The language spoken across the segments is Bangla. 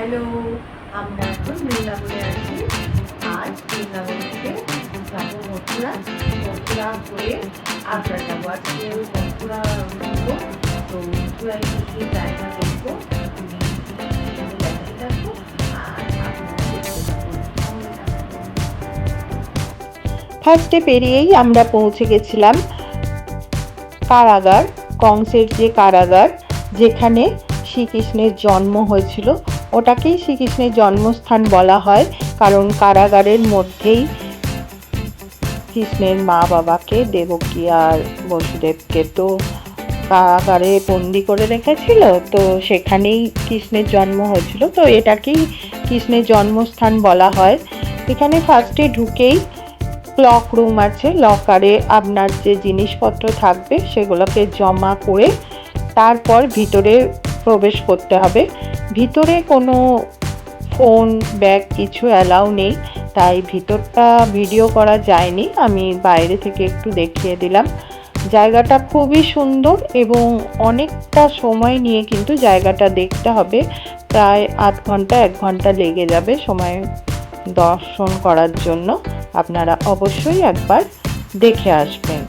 হ্যালো, আমরা এখন বৃন্দাবনে আছি। আজ বৃন্দাবন থেকে যাবো মথুরা। মথুরা হয়ে আগ্রা যাবো। আজকে মথুরা ঘুরবো। তো মথুরায় কি কি জায়গা দেখবো তুমি দেখাতে থাকবো আর আপনারা দেখতে থাকুন। ফার্স্টে পেরিয়েই আমরা পৌঁছে গেছিলাম কারাগার, কংসের যে কারাগার যেখানে শ্রীকৃষ্ণের জন্ম হয়েছিল, ওটাকেই শ্রীকৃষ্ণের জন্মস্থান বলা হয়। কারণ কারাগারের মধ্যেই কৃষ্ণের মা বাবাকে, দেবকী আর বসুদেবকে তো কারাগারে বন্দি করে রেখেছিল, তো সেখানেই কৃষ্ণের জন্ম হয়েছিল। তো এটাকেই কৃষ্ণের জন্মস্থান বলা হয়। এখানে ফার্স্টে ঢুকেই লক রুম আছে। লকারে আপনার যে জিনিসপত্র থাকবে সেগুলোকে জমা করে তারপর ভিতরে প্রবেশ করতে হবে। ভিতরে কোনো ফোন ব্যাগ কিছু অ্যালাউ নেই, তাই ভিতরটা ভিডিও করা যায়নি। আমি বাইরে থেকে একটু দেখিয়ে দিলাম। জায়গাটা খুবই সুন্দর এবং অনেকটা সময় নিয়ে কিন্তু জায়গাটা দেখতে হবে। প্রায় আধ ঘন্টা 1 ঘন্টা লেগে যাবে সময় দর্শন করার জন্য। আপনারা অবশ্যই একবার দেখে আসবেন।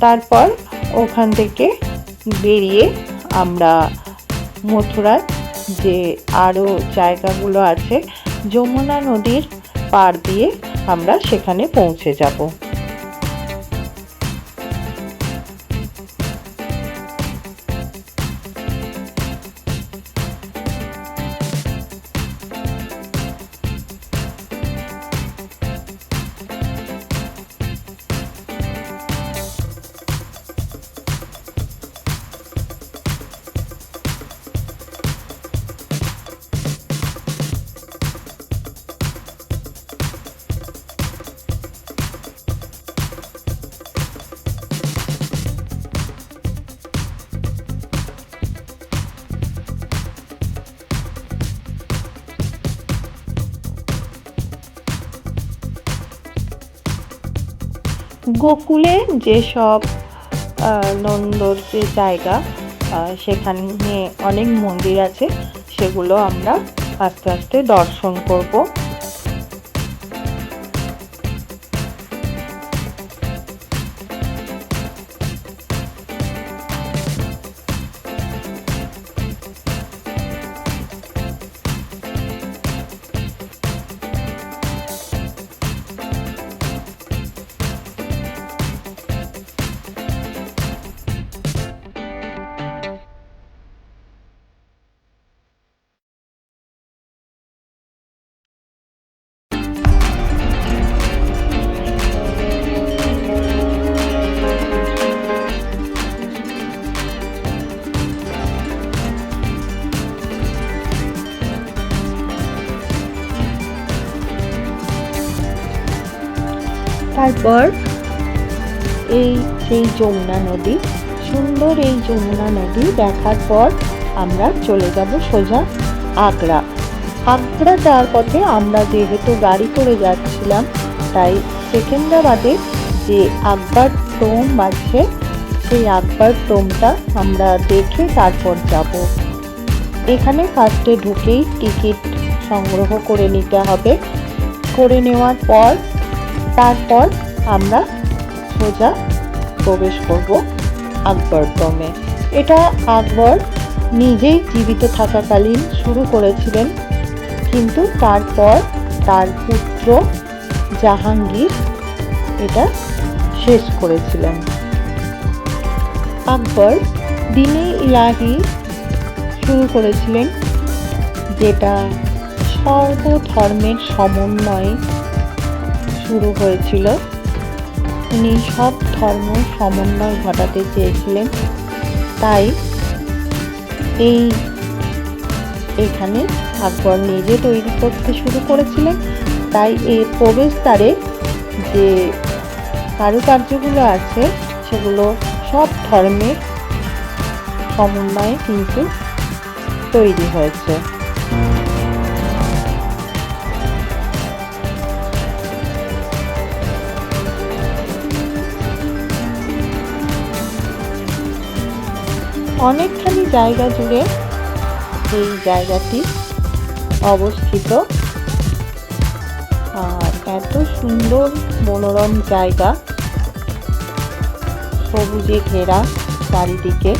তারপর ওখান থেকে বেরিয়ে আমরা মথুরার যে আরও জায়গাগুলো আছে, যমুনা নদীর পার দিয়ে আমরা সেখানে পৌঁছে যাব। গোকুলে যেসব নন্দর যে জায়গা, সেখানে অনেক মন্দির আছে, সেগুলো আমরা আস্তে আস্তে দর্শন করব। তারপর এই সেই যমুনা নদী, সুন্দর এই যমুনা নদী দেখার পর আমরা চলে যাব সোজা আগ্রা। আগ্রা যাওয়ার পথে আমরা যেহেতু গাড়ি করে যাচ্ছিলাম, তাই সেকেন্দ্রাবাদে যে আকবর টোম আছে, সেই আকবর টোমটা আমরা দেখে তারপর যাব। এখানে ফার্স্টে ঢুকেই টিকিট সংগ্রহ করে নিতে হবে। করে নেওয়ার পর তারপর আমরা সোজা প্রবেশ করব আকবর টোমে। এটা আকবর নিজেই জীবিত থাকাকালীন শুরু করেছিলেন, কিন্তু তারপর তার পুত্র জাহাঙ্গীর এটা শেষ করেছিলেন। আকবর দিনে ইলাহি শুরু করেছিলেন, যেটা সর্বধর্মের সমন্বয়ে শুরু হয়েছিল। উনি সব ধর্ম সমন্বয় ঘটাতে চেয়েছিলেন, তাই এখানে আকবর নিজে তৈরি করতে শুরু করেছিলেন। তাই এই প্রবেশদ্বারে যে কারুকার্যগুলো আছে সেগুলো সব ধর্মের সমন্বয়ে কিন্তু তৈরি হয়েছে। অনেকখানি জায়গা জুড়ে এই জায়গাটি অবস্থিত। আর এত সুন্দর মনোরম জায়গা, সবুজে ঘেরা চারিদিকে।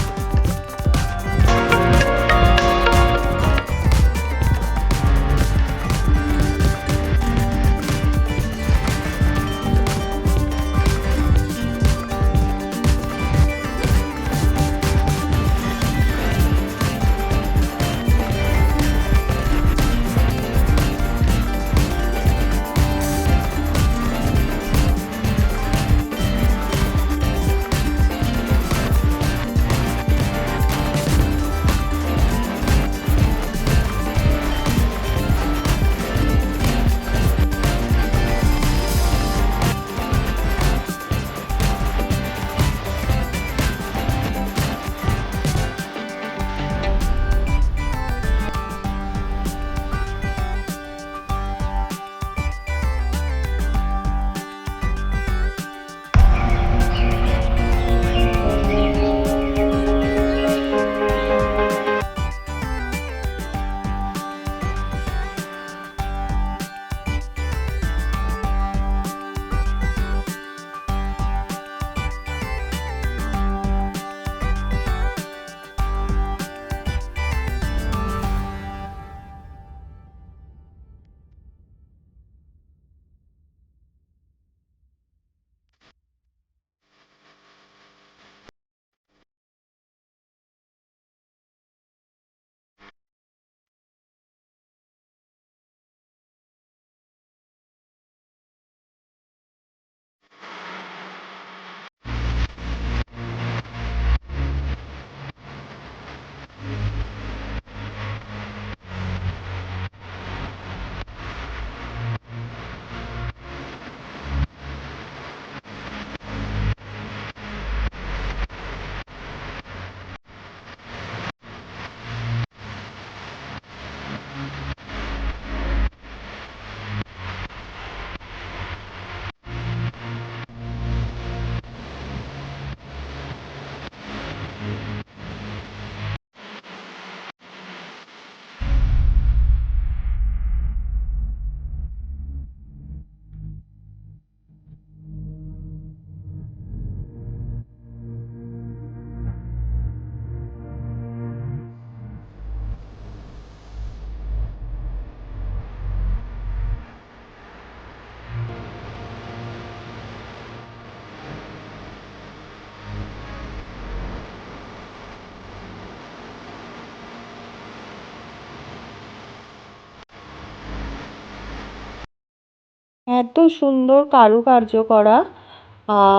এত সুন্দর কারুকার্য করা।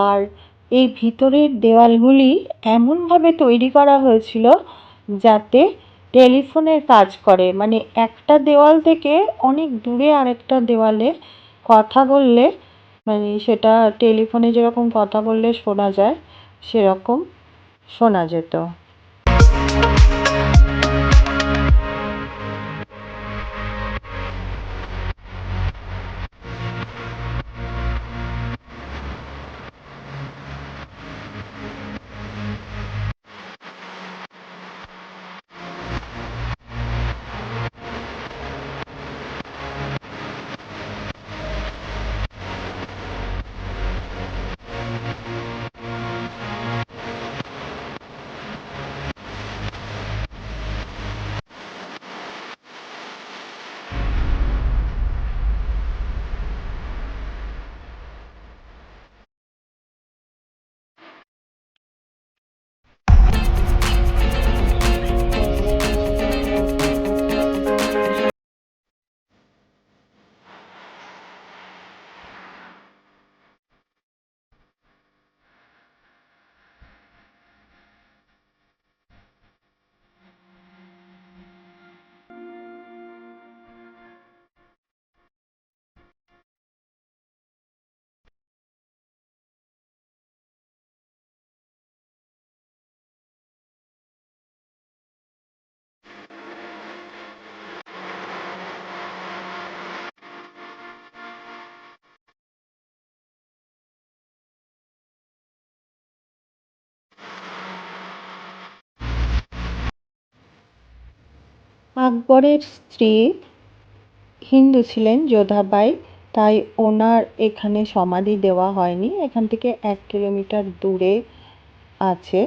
আর এই ভিতরের দেওয়ালগুলি এমনভাবে তৈরি করা হয়েছিল যাতে টেলিফোনের কাজ করে, মানে একটা দেওয়াল থেকে অনেক দূরে আরেকটা দেওয়ালে কথা বললে, মানে সেটা টেলিফোনে যেরকম কথা বললে শোনা যায় সেরকম শোনা যেত। আকবরের স্ত্রী হিন্দু ছিলেন যোধাবাই, তাই ওনার এখানে সমাধি দেওয়া হয়নি, এখান থেকে 1 কিলোমিটার দূরে আছে।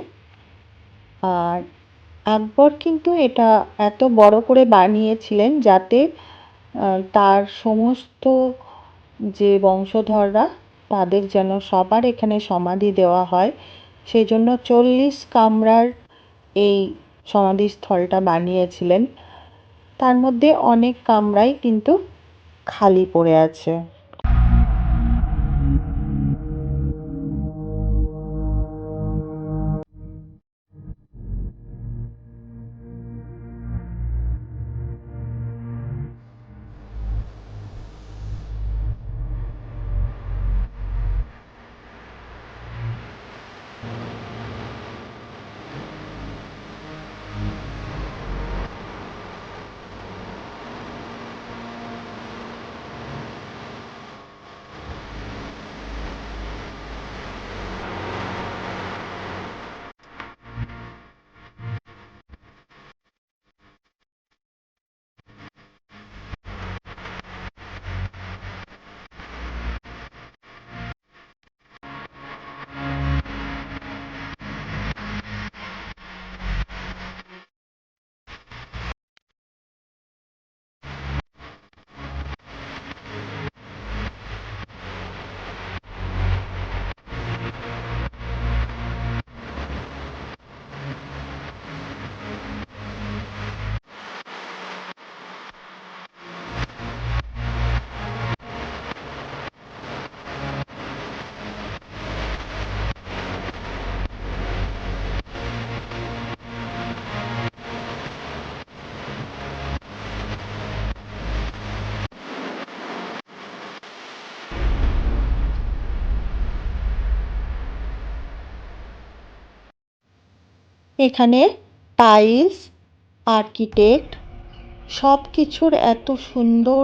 আর আকবর কিন্তু এটা এত বড় করে বানিয়েছিলেন যাতে তার সমস্ত যে বংশধররা তাদের যেন সবার এখানে সমাধি দেওয়া হয়, সেই জন্য 40 কামরার এই সমাধিস্থলটা বানিয়েছিলেন। তার মধ্যে অনেক কামরাই কিন্তু খালি পড়ে আছে। এখানে টাইলস, আর্কিটেক্ট সব কিছুর এত সুন্দর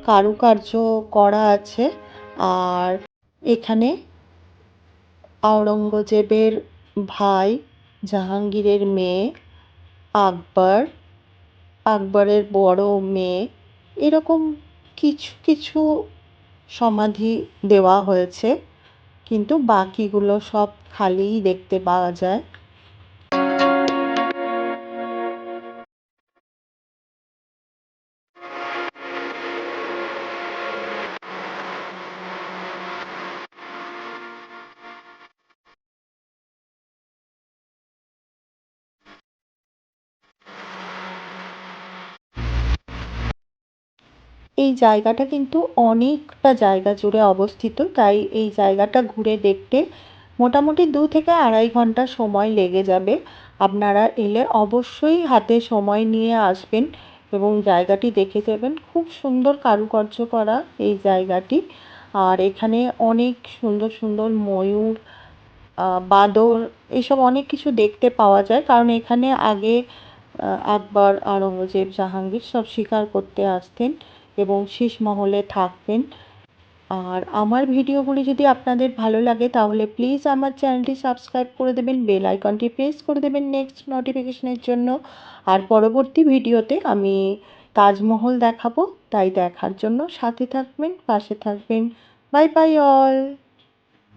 কারুকার্য করা আছে। আর এখানে আওরঙ্গজেবের ভাই, জাহাঙ্গীরের মেয়ে আকবর, আকবরের বড় মেয়ে, এরকম কিছু কিছু সমাধি দেওয়া হয়েছে, কিন্তু বাকিগুলো সব খালিই দেখতে পাওয়া যায়। এই জায়গাটা কিন্তু অনেকটা জায়গা জুড়ে অবস্থিত, তাই এই জায়গাটা ঘুরে দেখতে মোটামুটি 2 থেকে 2.5 ঘন্টা সময় লেগে যাবে। আপনারা এলে অবশ্যই হাতে সময় নিয়ে আসবেন এবং জায়গাটি দেখে যাবেন। খুব সুন্দর কারুকার্য করা এই জায়গাটি। আর এখানে অনেক সুন্দর সুন্দর ময়ূর, বাঁদর, এইসব অনেক কিছু দেখতে পাওয়া যায়, কারণ এখানে আগে আকবর, আওরঙ্গজেব, জাহাঙ্গীর সব শিকার করতে আসতেন এবং শীষমহলে থাকতেন। আর আমার ভিডিওগুলি যদি আপনাদের ভালো লাগে তাহলে প্লিজ আমার চ্যানেলটি সাবস্ক্রাইব করে দেবেন, বেল আইকনটি প্রেস করে দেবেন নেক্সট নোটিফিকেশনের জন্য। আর পরবর্তী ভিডিওতে আমি তাজমহল দেখাবো, তাই দেখার জন্য সাথে থাকবেন, পাশে থাকবেন। Bye bye all.